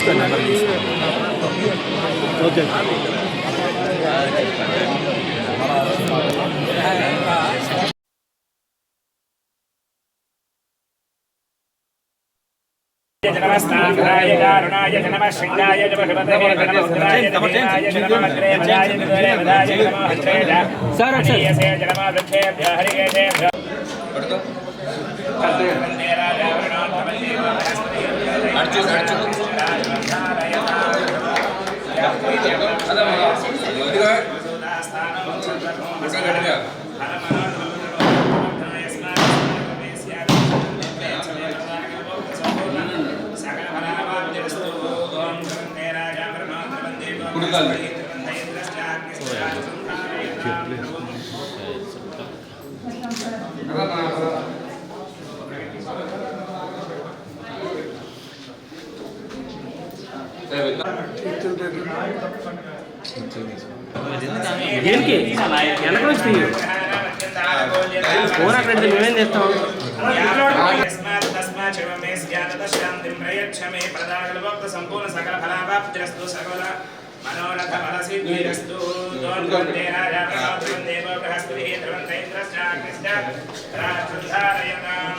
Okay नमस्ताय कारुणाय नमः शृंगाय भगवते नमस्काराय नमः ग्रेवाय विदुरेवदाय नमः त्रेजा सरक्षसे नमः वृक्षेभ्यः हरिकेशेभ्यः దేనికి వెనక నుంచి తీయు ఫోన్ అక్కడ మేమేం చేస్తాం సంపూర్ణ సకల ఫలాభాప్తిరస్తు సకల మనోరథ ఫలసిద్ధిరస్తు దేవో బృహస్పతి ధ్రువంతైంద్రశ్చాగ్నిశ్చ రాజుధారయతాం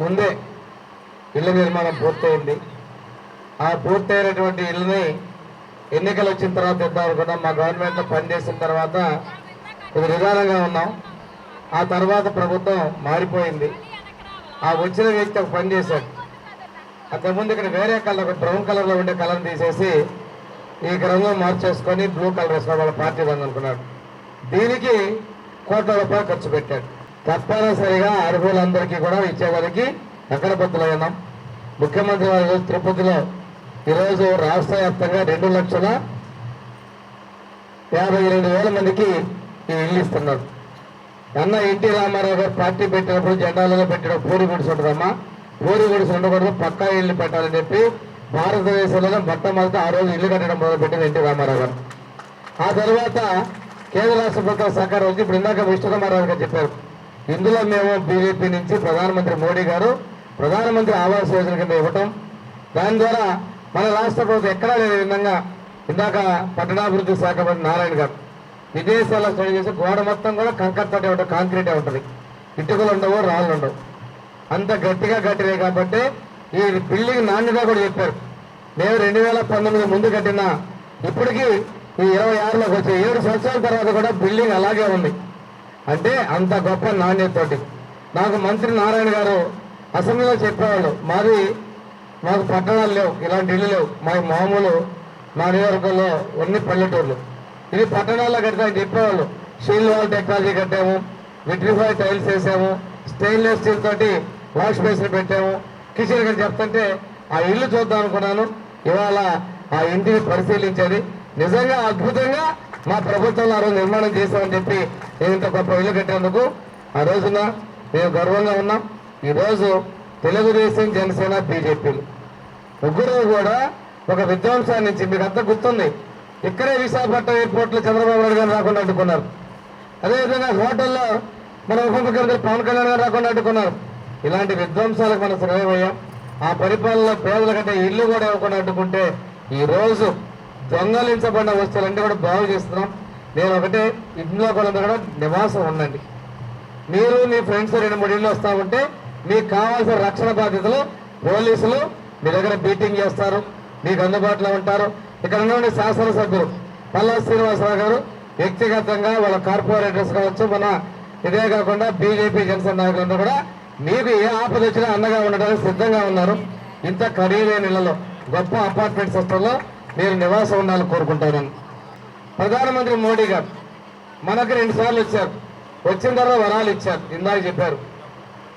ముందే ఇళ్ల నిర్మాణం పూర్తయింది. ఆ పూర్తయినటువంటి ఇళ్ళని ఎన్నికలు వచ్చిన తర్వాత ఇద్దాం అనుకున్నాం. మా గవర్నమెంట్లో పనిచేసిన తర్వాత కొద్ది విధానంగా ఉన్నాం. ఆ తర్వాత ప్రభుత్వం మారిపోయింది. ఆ వచ్చిన వ్యక్తి ఒక పని చేశాడు. అంతకుముందు ఇక్కడ వేరే కలర్, బ్రౌన్ కలర్లో ఉండే కలర్ తీసేసి ఈ రంగు మార్చేసుకొని బ్లూ కలర్ వేసుకొని వాళ్ళ పార్టీ రంగు అనుకున్నాడు. దీనికి కోట్ల రూపాయలు ఖర్చు పెట్టాడు. తప్పనిసరిగా అర్హులందరికీ కూడా ఇచ్చేవారికి ఎక్కడబద్దులై ఉన్నాం. ముఖ్యమంత్రి వారు తిరుపతిలో ఈరోజు రాష్ట్ర వ్యాప్తంగా 2,52,000 మందికి ఈ ఇల్లు ఇస్తున్నారు. అన్న ఎన్టీ రామారావు గారు పార్టీ పెట్టినప్పుడు జెండాలలో పెట్టిన పూరి గుడిసి ఉంటుందమ్మా, పూరి గుడిసి ఉండకూడదు, పక్కా ఇల్లు పెట్టాలని చెప్పి భారతదేశంలో మొట్టమొదటి ఆ రోజు ఇల్లు కట్టడం మొదలుపెట్టింది ఎన్టీ రామారావు గారు. ఆ తర్వాత కేంద్ర రాష్ట్ర ప్రభుత్వ సహకారం వచ్చి ఇప్పుడు ఇందాక విష్ణుకుమారావు గారు చెప్పారు. ఇందులో మేము బీజేపీ నుంచి ప్రధానమంత్రి మోడీ గారు ప్రధానమంత్రి ఆవాస్ యోజన కింద ఇవ్వటం, దాని ద్వారా మన రాష్ట్ర ప్రభుత్వం ఎక్కడా లేని విధంగా ఇందాక పట్టణాభివృద్ధి శాఖ మంత్రి నారాయణ గారు విదేశాల్లో స్టడీ చేసి గోడ మొత్తం కూడా కంకర్ తోటే ఉంటుంది, కాంక్రీటే ఉంటుంది, ఇటుకలు ఉండవు, రాళ్ళు ఉండవు. అంత గట్టిగా కట్టినాయి కాబట్టి ఈ బిల్డింగ్ నాణ్యత కూడా చెప్పారు. మేము 2019 ముందు కట్టిన ఇప్పటికీ ఈ 26లోకి వచ్చి 7 సంవత్సరాల తర్వాత కూడా బిల్డింగ్ అలాగే ఉంది. అంటే అంత గొప్ప నాణ్యతతోటి. నాకు మంత్రి నారాయణ గారు అసెంబ్లీలో చెప్పేవాళ్ళు, మాకు పట్టణాలు లేవు, ఇలాంటి ఇల్లు లేవు, మామూలు మా నియోజకవర్గంలో అన్ని పల్లెటూర్లు, ఇది పట్టణాల్లో కట్టామని చెప్పేవాళ్ళు. షీల్ వాల్ టెక్నాలజీ కట్టాము, విట్రిఫై టైల్స్ వేసాము, స్టెయిన్లెస్ స్టీల్ తోటి వాష్ బేసిన్ పెట్టాము, కిచెన్ గారు చెప్తుంటే ఆ ఇల్లు చూద్దాం అనుకున్నాను. ఇవాళ ఆ ఇంటిని పరిశీలించేది నిజంగా అద్భుతంగా మా ప్రభుత్వంలో ఆ రోజు నిర్మాణం చేశామని చెప్పి నేను ఇంత గొప్ప ఇల్లు కట్టేందుకు ఆ రోజున మేము గర్వంగా ఉన్నాం. ఈరోజు తెలుగుదేశం, జనసేన, బీజేపీలు ముగ్గురు కూడా ఒక విధ్వంసాన్ని నుంచి, మీకు అంతా గుర్తుంది, ఇక్కడే విశాఖపట్నం ఎయిర్పోర్ట్లో చంద్రబాబు నాయుడు గారు రాకుండా అడ్డుకున్నారు. అదేవిధంగా హోటల్లో మన ఉప ముఖ్యమంత్రి పవన్ కళ్యాణ్ గారు రాకుండా అడ్డుకున్నారు. ఇలాంటి విధ్వంసాలకు మనం శ్రమయ్యాం. ఆ పరిపాలనలో పేదల కంటే ఇల్లు కూడా ఇవ్వకుండా అడ్డుకుంటే ఈరోజు దొంగలించబడిన వస్తువులన్నీ కూడా బాగు చేస్తున్నాం. నేను ఒకటే, ఇంట్లో కూడా నివాసం ఉండండి. మీరు మీ ఫ్రెండ్స్ 2-3 ఇళ్ళు వస్తూ ఉంటే మీకు కావాల్సిన రక్షణ బాధ్యతలు పోలీసులు మీ దగ్గర బీటింగ్ చేస్తారు, మీకు అందుబాటులో ఉంటారు. ఇక్కడ ఉన్నటువంటి శాసనసభ్యులు పల్లా శ్రీనివాసరావు గారు వ్యక్తిగతంగా వాళ్ళ కార్పొరేటర్స్ కావచ్చు, మన ఇదే కాకుండా బీజేపీ జనసేన నాయకులందరూ కూడా మీకు ఏ ఆపద వచ్చినా అండగా ఉండడానికి సిద్ధంగా ఉన్నారు. ఇంత ఖరీదైన ఇళ్లలో, గొప్ప అపార్ట్మెంట్ సిస్టంలో మీరు నివాసం ఉండాలని కోరుకుంటారని. ప్రధానమంత్రి మోడీ గారు మనకు 2 సార్లు వచ్చారు. వచ్చిన తర్వాత వరాలు ఇచ్చారు. ఇందాక చెప్పారు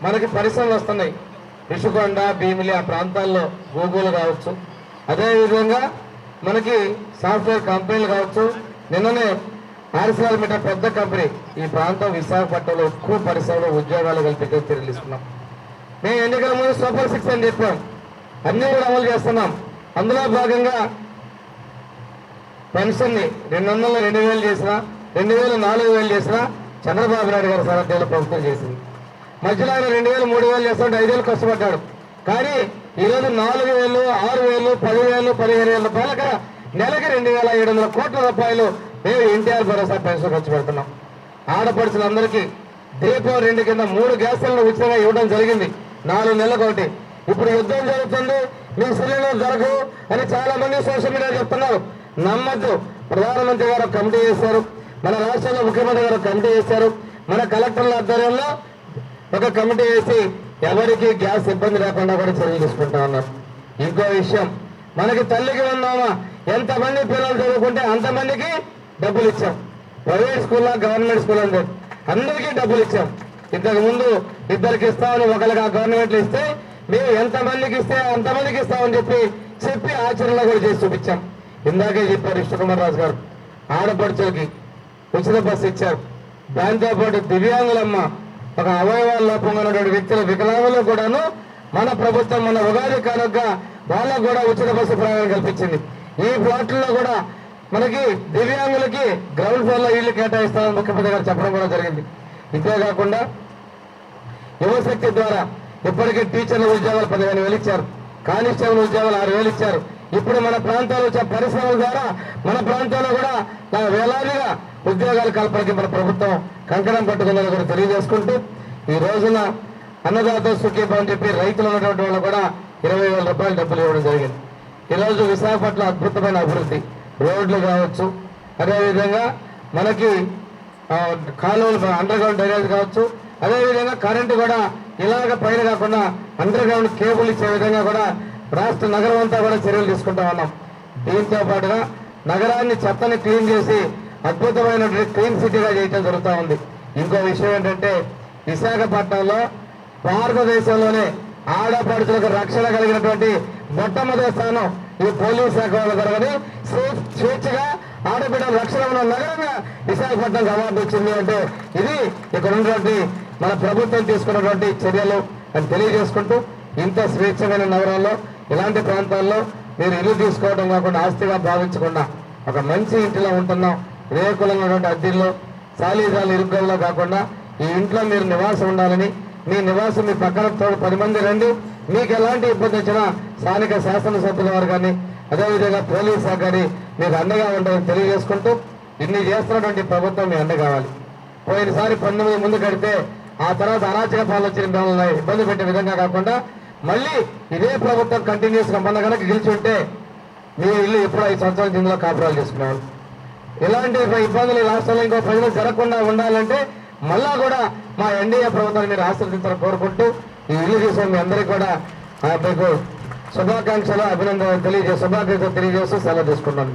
మనకి పరిశ్రమలు వస్తున్నాయి. రిషికొండ, భీమిలి ఆ ప్రాంతాల్లో గూగుల్ కావచ్చు, అదేవిధంగా మనకి సాఫ్ట్వేర్ కంపెనీలు కావచ్చు. నిన్ననే ఆర్సిఆర్మిట పెద్ద కంపెనీ ఈ ప్రాంతం విశాఖపట్నంలో ఎక్కువ పరిశ్రమలో ఉద్యోగాలు కల్పించే చర్యలు తీసుకున్నాం. మేము ఎన్నికల ముందు సూపర్ 6 అని చెప్పాం, అన్నీ కూడా అమలు చేస్తున్నాం. అందులో భాగంగా పెన్షన్ని 200 2,000 చేసినా, 2,000 4,000 చేసినా చంద్రబాబు నాయుడు గారి సారథ్యంలో ప్రభుత్వం చేసింది. మధ్యలో ఆయన 2,000 3,000 చేస్తుంటే 5 ఏళ్ళు కష్టపడ్డాడు. కానీ ఈరోజు 4,000 6,000 10,000 15,000 రూపాయలక నెలకి 2,700 కోట్ల రూపాయలు మేము ఎన్టీఆర్ భరోసా పెన్షన్ ఖర్చు పెడుతున్నాం. ఆడపడుచులందరికీ దీపం 2 కింద 3 గ్యాస్ సిలిండర్లు ఉచితంగా ఇవ్వడం జరిగింది 4 నెలలకు ఒకటి. ఇప్పుడు యుద్ధం జరుగుతుంది, మీకు సిలిండర్ దొరకవు అని చాలా మంది సోషల్ మీడియా చెప్తున్నారు. నమ్మద్దు. ప్రధానమంత్రి గారు కమిటీ చేశారు, మన రాష్ట్రంలో ముఖ్యమంత్రి గారు కమిటీ చేశారు, మన కలెక్టర్ల ఆధ్వర్యంలో ఒక కమిటీ వేసి ఎవరికి గ్యాస్ ఇబ్బంది లేకుండా కూడా చర్యలు తీసుకుంటా ఉన్నారు. ఇంకో విషయం, మనకి తల్లికి ఉన్నామా ఎంతమంది పిల్లలు చదువుకుంటే అంతమందికి డబ్బులు ఇచ్చాం. ప్రైవేట్ స్కూల్లో, గవర్నమెంట్ స్కూల్ అని అందరికీ డబ్బులు ఇచ్చాం. ఇంతకు ముందు 2కి ఇస్తామని ఒకరికి ఆ గవర్నమెంట్లు ఇస్తే మేము ఎంతమందికి ఇస్తే అంతమందికి ఇస్తామని చెప్పి ఆచరణలో కూడా చేసి చూపించాం. ఇందాకే చెప్పారు విష్ణుకుమార్ రాజు గారు, ఆడపడుచులకి ఉచిత బస్సు ఇచ్చారు. దాంతోపాటు దివ్యాంగులమ్మ, ఒక అవయవాల లోపంగా ఉన్నటువంటి వ్యక్తుల వికలాంగులు కూడాను మన ప్రభుత్వం మన ఉగాది కానుకగా వాళ్ళకు కూడా ఉచిత బస్సు ప్రయాణం కల్పించింది. ఈ ప్లాట్లలో కూడా మనకి దివ్యాంగులకి గ్రౌండ్ ఫ్లోర్లో ఇళ్లు కేటాయిస్తామని ముఖ్యమంత్రి గారు చెప్పడం కూడా జరిగింది. ఇంతేకాకుండా యువశక్తి ద్వారా ఇప్పటికీ టీచర్ల ఉద్యోగాలు 15,000 ఇచ్చారు, కానిస్టేబుల్ ఉద్యోగాలు 6,000 ఇచ్చారు. ఇప్పుడు మన ప్రాంతాల్లో వచ్చే పరిశ్రమల ద్వారా మన ప్రాంతంలో కూడా వేలాదిగా ఉద్యోగాల కల్పనకి మన ప్రభుత్వం కంకణం పట్టుకుందని కూడా తెలియజేసుకుంటూ, ఈ రోజున అన్నదాత సుఖీభం అని చెప్పి రైతులు ఉన్నటువంటి వాళ్ళు కూడా 20,000 రూపాయలు డబ్బులు ఇవ్వడం జరిగింది. ఈరోజు విశాఖపట్నం అద్భుతమైన అభివృద్ధి, రోడ్లు కావచ్చు, అదేవిధంగా మనకి కాలువలు అండర్ గ్రౌండ్ డ్రైనేజ్ కావచ్చు, అదేవిధంగా కరెంటు కూడా ఇలాగ పైన కాకుండా అండర్ గ్రౌండ్ కేబుల్ ఇచ్చే విధంగా కూడా రాష్ట్ర నగరం అంతా కూడా చర్యలు తీసుకుంటా ఉన్నాం. దీంతో పాటుగా నగరాన్ని చెత్తని క్లీన్ చేసి అద్భుతమైన క్లీన్ సిటీగా చేయడం జరుగుతూ ఉంది. ఇంకో విషయం ఏంటంటే విశాఖపట్నంలో భారతదేశంలోనే ఆడపడుచులకు రక్షణ కలిగినటువంటి మొట్టమొదటి స్థానం ఈ పోలీస్ శాఖ వాళ్ళు కలగని స్వేచ్ఛగా ఆడబిడ్డల రక్షణ ఉన్న నగరంగా విశాఖపట్నం అవార్డు వచ్చింది అంటే ఇది ఇక్కడ ఉన్నటువంటి మన ప్రభుత్వం తీసుకున్నటువంటి చర్యలు అని తెలియజేసుకుంటూ, ఇంత స్వేచ్ఛమైన నగరాల్లో ఇలాంటి ప్రాంతాల్లో మీరు ఇల్లు తీసుకోవడం కాకుండా ఆస్తిగా భావించకుండా ఒక మంచి ఇంటిలో ఉంటున్నాం. రేకులంగా ఉన్నటువంటి అద్దెల్లో సాలీజాలు ఇరుగ్గుల్లో కాకుండా ఈ ఇంట్లో మీరు నివాసం ఉండాలని, మీ నివాసం మీ పక్కన 10 మంది రండి, మీకు ఎలాంటి ఇబ్బంది వచ్చినా స్థానిక శాసనసభ్యుల వారు కానీ అదేవిధంగా పోలీస్ శాఖ కానీ మీకు అండగా ఉండాలని తెలియజేసుకుంటూ, ఇన్ని చేస్తున్నటువంటి ప్రభుత్వం మీ అండ కావాలి. పోయినసారి 19 ముందు కడితే ఆ తర్వాత అరాచక పాలన వచ్చిన మిమ్మల్ని ఇబ్బంది పెట్టే విధంగా కాకుండా మళ్ళీ ఇదే ప్రభుత్వం కంటిన్యూస్గా మన కనుక గెలిచి ఉంటే మీ ఇల్లు ఎప్పుడు 5 సంవత్సరాల కిందలో కాపురాలు చేసుకునేవాళ్ళు. ఇలాంటి ఇబ్బందులు రాష్ట్రంలో ఇంకో ప్రజలు జరగకుండా ఉండాలంటే మళ్ళా కూడా మా ఎన్డీఏ ప్రభుత్వాన్ని మీరు ఆశీర్వదించాలని కోరుకుంటూ, ఈ ఇల్లు తీసుకొని మీ అందరికీ కూడా మీకు శుభాకాంక్షలు అభినందనలు తెలియజేస్తూ సెలవు తీసుకున్నాను.